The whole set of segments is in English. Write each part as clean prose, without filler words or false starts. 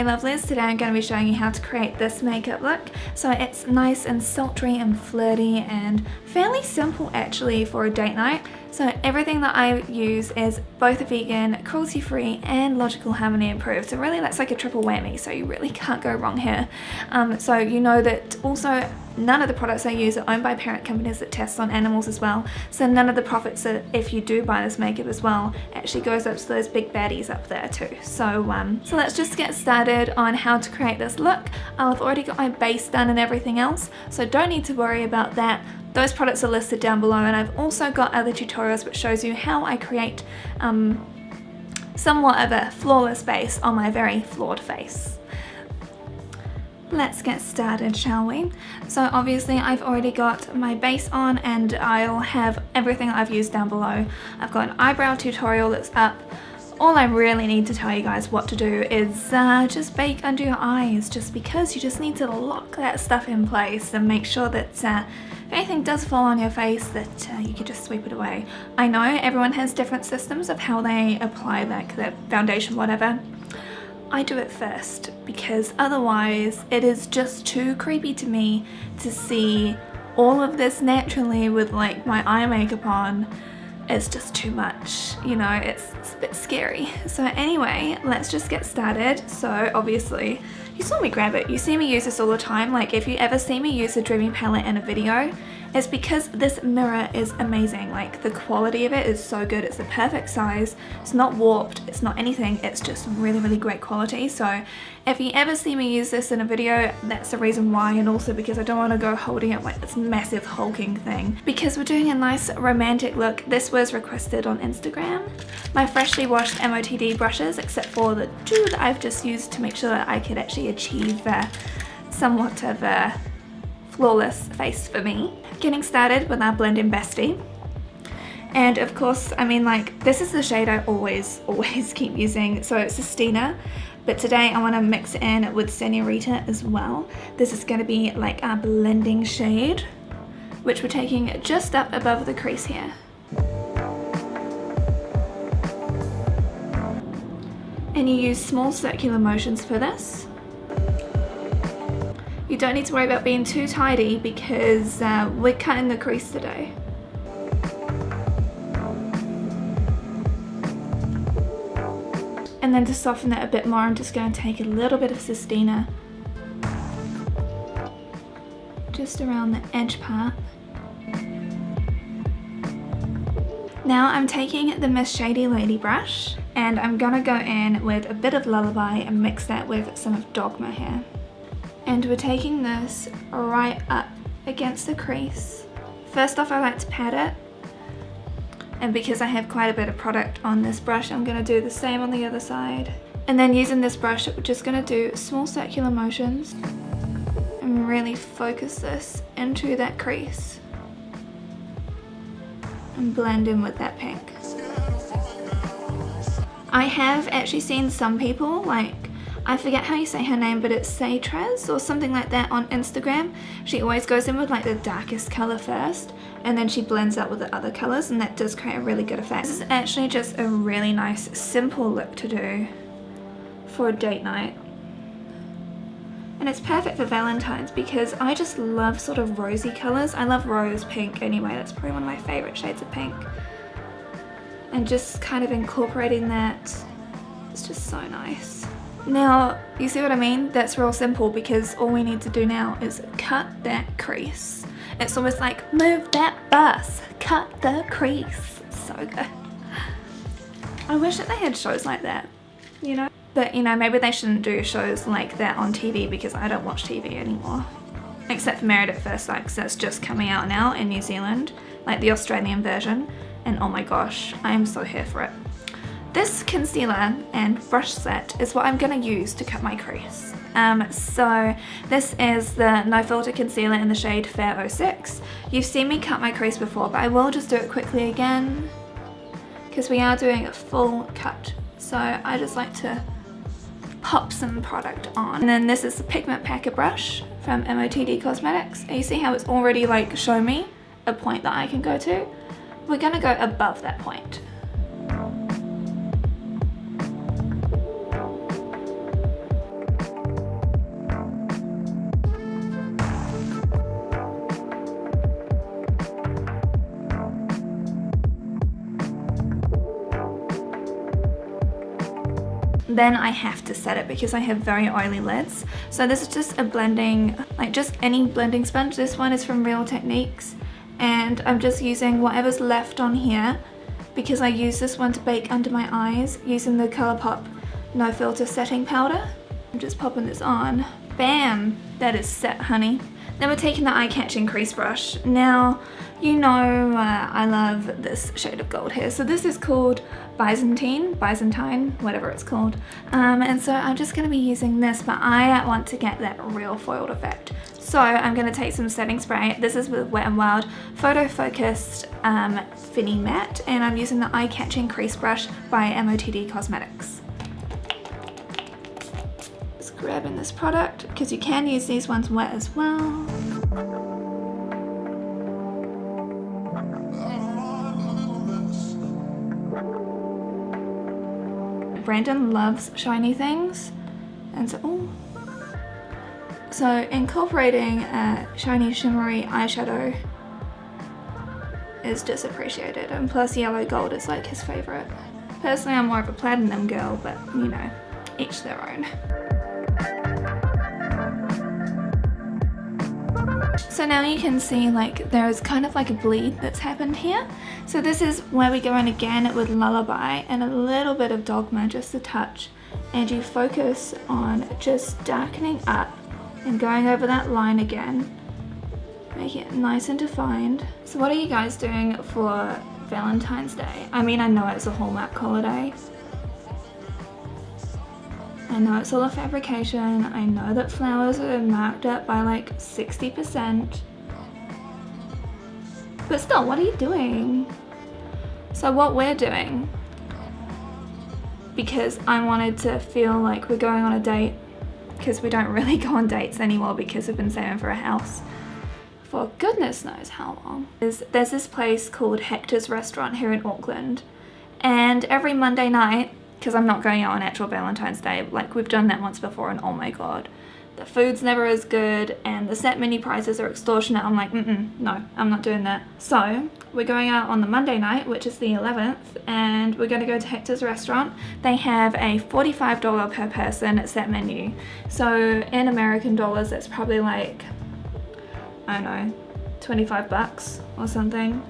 Hey lovelies, today I'm going to be showing you how to create this makeup look. So it's nice and sultry and flirty and fairly simple actually for a date night. So everything that I use is both vegan, cruelty free and logical harmony approved. So really that's like a triple whammy, so you really can't go wrong here. So you know that also none of the products I use are owned by parent companies that test on animals as well. So none of the profits, that if you do buy this makeup as well, actually goes up to those big baddies up there too. So let's just get started on how to create this look. I've already got my base done and everything else, so don't need to worry about that. Those products are listed down below, and I've also got other tutorials which shows you how I create somewhat of a flawless base on my very flawed face. Let's get started, shall we? So obviously I've already got my base on and I'll have everything that I've used down below. I've got an eyebrow tutorial that's up. All I really need to tell you guys what to do is just bake under your eyes, just because you just need to lock that stuff in place and make sure that if anything does fall on your face that you can just sweep it away. I know everyone has different systems of how they apply like their foundation, whatever. I do it first because otherwise it is just too creepy to me to see all of this naturally with like my eye makeup on. It's just too much, you know, it's a bit scary. So anyway, let's just get started. So obviously, you saw me grab it. You see me use this all the time. Like if you ever see me use the Dreamy palette in a video, it's because this mirror is amazing. Like the quality of it is so good. It's the perfect size. It's not warped. It's not anything. It's just really, really great quality. So if you ever see me use this in a video, that's the reason why, and also because I don't want to go holding it like this massive hulking thing. Because we're doing a nice romantic look. This was requested on Instagram. My freshly washed MOTD brushes, except for the two that I've just used to make sure that I could actually achieve somewhat of a flawless face for me. Getting started with our blending bestie. And of course, I mean, like, this is the shade I always keep using. So it's Sistina, but today I want to mix it in with Senorita as well. This is going to be like our blending shade, which we're taking just up above the crease here. And you use small circular motions for this. You don't need to worry about being too tidy because we're cutting the crease today. And then to soften it a bit more, I'm just going to take a little bit of Sistina just around the edge part. Now I'm taking the Miss Shady Lady brush and I'm gonna go in with a bit of Lullaby and mix that with some of Dogma here. And we're taking this right up against the crease. First off, I like to pat it. And because I have quite a bit of product on this brush, I'm gonna do the same on the other side. And then using this brush, we're just gonna do small circular motions and really focus this into that crease. And blend in with that pink. I have actually seen some people, like, I forget how you say her name, but it's Saytrez or something like that on Instagram. She always goes in with like the darkest color first and then she blends out with the other colors, and that does create a really good effect. This is actually just a really nice simple look to do for a date night. And it's perfect for Valentines because I just love sort of rosy colors. I love rose pink anyway. That's probably one of my favorite shades of pink. And just kind of incorporating that, it's just so nice. Now, you see what I mean? That's real simple because all we need to do now is cut that crease. It's almost like, move that bus, cut the crease. So good. I wish that they had shows like that, you know? But, you know, maybe they shouldn't do shows like that on TV because I don't watch TV anymore. Except for Married at First Sight, because that's just coming out now in New Zealand, like the Australian version. And oh my gosh, I am so here for it. This concealer and brush set is what I'm going to use to cut my crease. So this is the No Filter Concealer in the shade Fair 06. You've seen me cut my crease before, but I will just do it quickly again because we are doing a full cut. So I just like to pop some product on. And then this is the Pigment Packer brush from MOTD Cosmetics. And you see how it's already like shown me a point that I can go to? We're going to go above that point. then I have to set it because I have very oily lids. So this is just a blending, like just any blending sponge. This one is from Real Techniques, and I'm just using whatever's left on here because I use this one to bake under my eyes using the Colourpop No Filter Setting Powder. I'm just popping this on. Bam! That is set, honey. Then we're taking the eye-catching crease brush. Now, you know I love this shade of gold here. So this is called Byzantine, whatever it's called. And so I'm just going to be using this, but I want to get that real foiled effect. So I'm going to take some setting spray. This is with Wet n Wild Photo Focused Finny Matte, and I'm using the eye-catching crease brush by MOTD Cosmetics. Just grabbing this product because you can use these ones wet as well. Brandon loves shiny things, and so incorporating a shiny shimmery eyeshadow is just appreciated, and plus yellow gold is like his favorite. Personally, I'm more of a platinum girl, but you know, each their own. So now you can see like there is kind of like a bleed that's happened here. So this is where we go in again with Lullaby and a little bit of Dogma, just a touch. And you focus on just darkening up and going over that line again. Make it nice and defined. So what are you guys doing for Valentine's Day? I mean, I know it's a Hallmark holiday. I know it's all a fabrication. I know that flowers are marked up by like 60%. But still, what are you doing? So what we're doing, because I wanted to feel like we're going on a date, because we don't really go on dates anymore because we've been saving for a house for goodness knows how long. There's this place called Hector's Restaurant here in Auckland, and every Monday night, because I'm not going out on actual Valentine's Day, like we've done that once before, and oh my god, the food's never as good and the set menu prices are extortionate. I'm like, no, I'm not doing that. So we're going out on the Monday night, which is the 11th, and we're going to go to Hector's Restaurant. They have a $45 per person set menu. So in American dollars, that's probably like, I don't know, 25 bucks or something.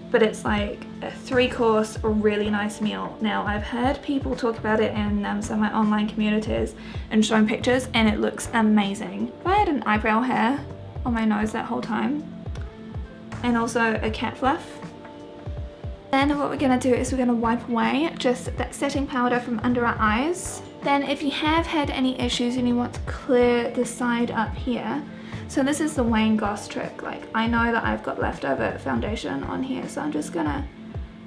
But it's like a 3-course really nice meal. Now I've heard people talk about it in some of my online communities and showing pictures, and it looks amazing. I had an eyebrow hair on my nose that whole time, and also a cat fluff. Then what we're gonna do is we're gonna wipe away just that setting powder from under our eyes. Then if you have had any issues and you want to clear the side up here, so this is the Wayne Goss trick. Like, I know that I've got leftover foundation on here, so I'm just gonna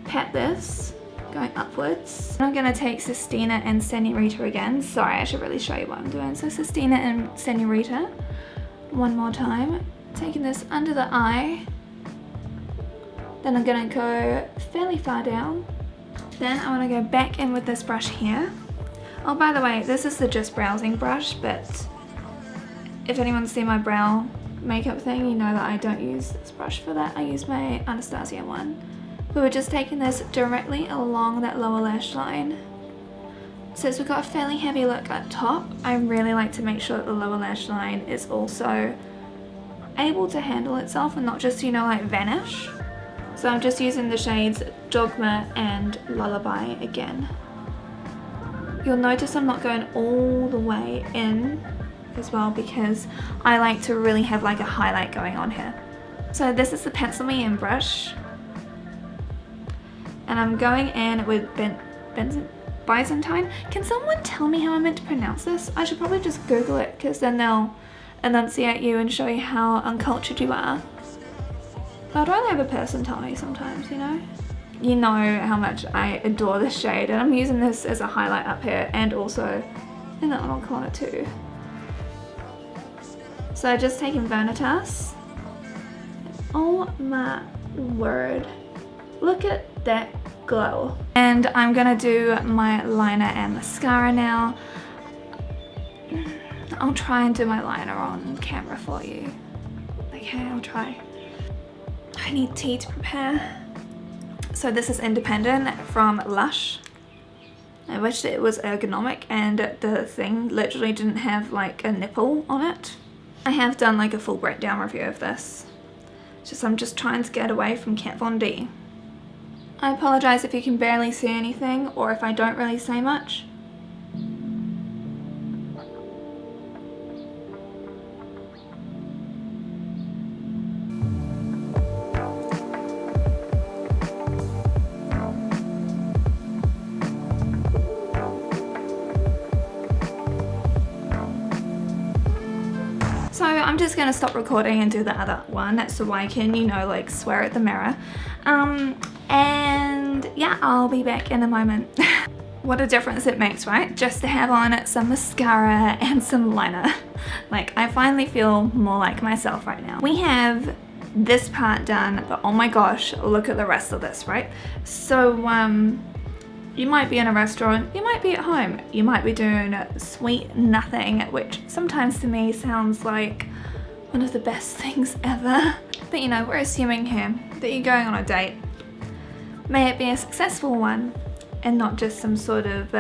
pat this going upwards. I'm gonna take Sistina and Senorita again. Sorry, I should really show you what I'm doing. So Sistina and Senorita, one more time. Taking this under the eye. Then I'm gonna go fairly far down. Then I wanna go back in with this brush here. Oh, by the way, this is the Just Browsing brush, but if anyone's seen my brow makeup thing, you know that I don't use this brush for that. I use my Anastasia one. We were just taking this directly along that lower lash line. Since we've got a fairly heavy look up top, I really like to make sure that the lower lash line is also able to handle itself and not just, you know, like vanish. So I'm just using the shades Dogma and Lullaby again. You'll notice I'm not going all the way in as well because I like to really have like a highlight going on here. So this is the Pencil Me In brush, and I'm going in with Byzantine. Can someone tell me how I'm meant to pronounce this? I should probably just Google it, because then they'll enunciate you and show you how uncultured you are. But I'd rather have a person tell me sometimes, you know? You know how much I adore this shade, and I'm using this as a highlight up here and also in that little corner too. So just taking Vanitas. Oh my word. Look at that glow. And I'm gonna do my liner and mascara now. I'll try and do my liner on camera for you. Okay, I'll try. I need tea to prepare. So this is Independent from Lush. I wish it was ergonomic and the thing literally didn't have like a nipple on it. I have done like a full breakdown review of this. I'm just trying to get away from Kat Von D. I apologise if you can barely see anything or if I don't really say much. So I'm just going to stop recording and do the other one so I can, you know, like swear at the mirror. And yeah, I'll be back in a moment. What a difference it makes, right? Just to have on some mascara and some liner. Like, I finally feel more like myself right now. We have this part done, but oh my gosh, look at the rest of this, right? So, you might be in a restaurant, you might be at home, you might be doing sweet nothing, which sometimes to me sounds like one of the best things ever. But you know, we're assuming here that you're going on a date. May it be a successful one and not just some sort of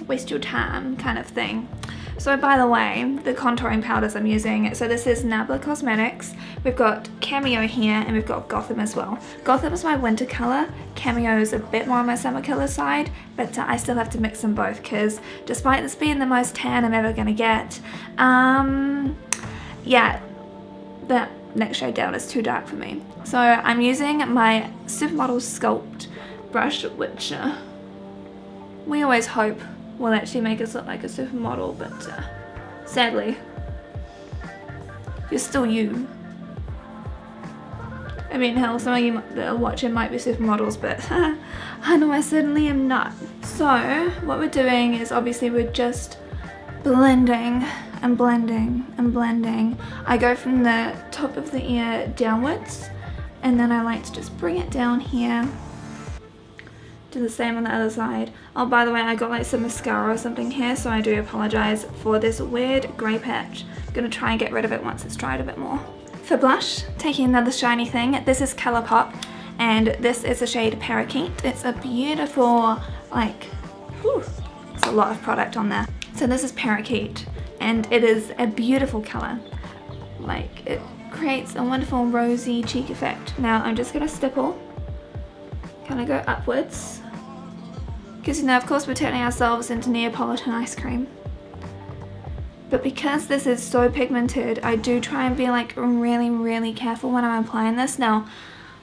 waste your time kind of thing. So by the way, the contouring powders I'm using, so this is Nabla Cosmetics. We've got Cameo here and we've got Gotham as well. Gotham is my winter color, Cameo is a bit more on my summer color side, but I still have to mix them both because despite this being the most tan I'm ever gonna get, yeah, that next shade down is too dark for me. So I'm using my Supermodel Sculpt brush, which we always hope will actually make us look like a supermodel, but sadly, you're still you. I mean, hell, some of you that are watching might be supermodels, but I know I certainly am not. So what we're doing is obviously we're just blending and blending and blending. I go from the top of the ear downwards, and then I like to just bring it down here. Do the same on the other side. Oh, by the way, I got like some mascara or something here, so I do apologize for this weird grey patch. I'm gonna try and get rid of it once it's dried a bit more. For blush, taking another shiny thing, this is Colourpop, and this is the shade Parakeet. It's a beautiful, like, whew, it's a lot of product on there. So this is Parakeet, and it is a beautiful color. Like, it creates a wonderful rosy cheek effect. Now I'm just gonna stipple, kind of go upwards. Because, you know, of course we're turning ourselves into Neapolitan ice cream. But because this is so pigmented, I do try and be like really, really careful when I'm applying this. Now,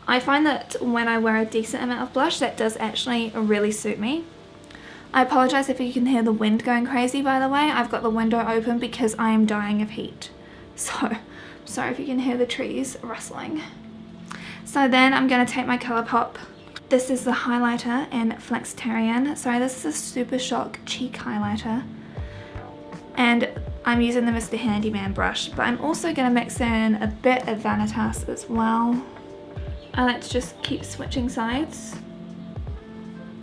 I find that when I wear a decent amount of blush, that does actually really suit me. I apologize if you can hear the wind going crazy, by the way. I've got the window open because I am dying of heat. So, I'm sorry if you can hear the trees rustling. So then I'm going to take my Colourpop. This is the highlighter in Flexitarian. Sorry, this is a Super Shock cheek highlighter. And I'm using the Mr. Handyman brush, but I'm also going to mix in a bit of Valentines as well. I like to just keep switching sides,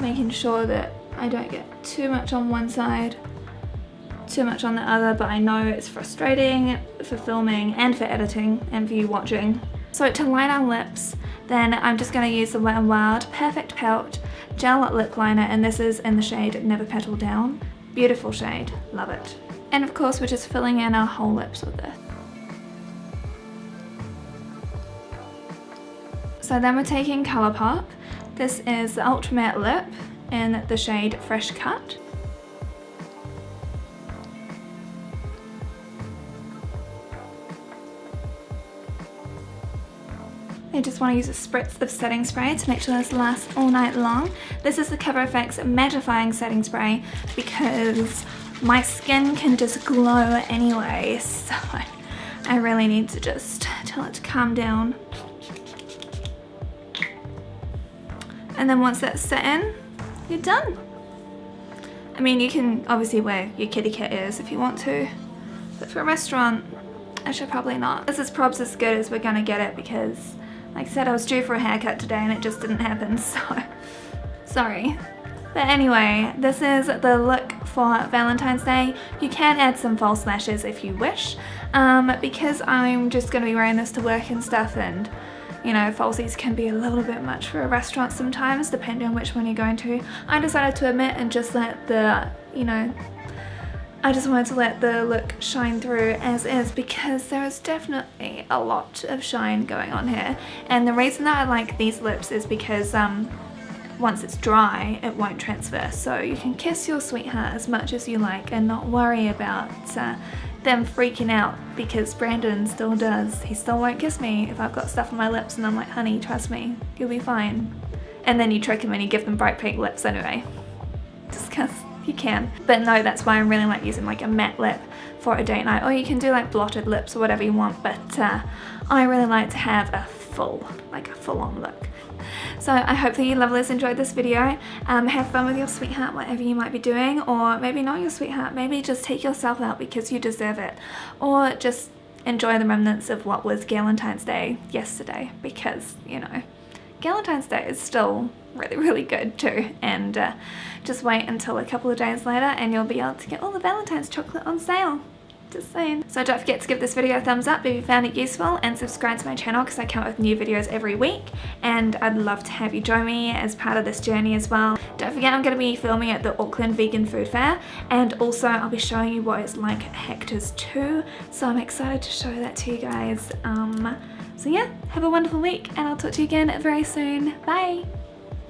making sure that I don't get too much on one side, too much on the other, but I know it's frustrating for filming and for editing and for you watching. So to line our lips, then I'm just going to use the Wet n Wild Perfect Pelt Gel Lip Liner, and this is in the shade Never Petal Down. Beautiful shade, love it. And of course we're just filling in our whole lips with this. So then we're taking Colourpop. This is the Ultra Matte Lip in the shade Fresh Cut. I just want to use a spritz of setting spray to make sure this lasts all night long. This is the FX Mattifying setting spray because my skin can just glow anyway, so I really need to just tell it to calm down. And then once that's set in, you're done. I mean, you can obviously wear your kitty cat ears if you want to, but for a restaurant, I should probably not. This is probably as good as we're gonna get it because, like I said, I was due for a haircut today and it just didn't happen, so sorry. But anyway, this is the look for Valentine's Day. You can add some false lashes if you wish, because I'm just going to be wearing this to work and stuff, and you know, falsies can be a little bit much for a restaurant sometimes, depending on which one you're going to. I decided to omit and just let the, you know, I just wanted to let the look shine through as is, because there is definitely a lot of shine going on here. And the reason that I like these lips is because once it's dry, it won't transfer. So you can kiss your sweetheart as much as you like and not worry about them freaking out, because Brandon still does. He still won't kiss me if I've got stuff on my lips, and I'm like, honey, trust me, you'll be fine. And then you trick him and you give them bright pink lips anyway, just because you can. But no, that's why I really like using like a matte lip for a date night, or you can do like blotted lips or whatever you want, but I really like to have a full-on look. So I hope that you lovelies enjoyed this video. Have fun with your sweetheart, whatever you might be doing, or maybe not your sweetheart, maybe just take yourself out because you deserve it, or just enjoy the remnants of what was Valentine's Day yesterday, because, you know, Valentine's Day is still really, really good too. And just wait until a couple of days later and you'll be able to get all the Valentine's chocolate on sale. Just saying. So don't forget to give this video a thumbs up if you found it useful, and subscribe to my channel because I come up with new videos every week, and I'd love to have you join me as part of this journey as well. Don't forget, I'm going to be filming at the Auckland Vegan Food Fair, and also I'll be showing you what it's like at Hector's too, so I'm excited to show that to you guys. So yeah, have a wonderful week, and I'll talk to you again very soon. Bye!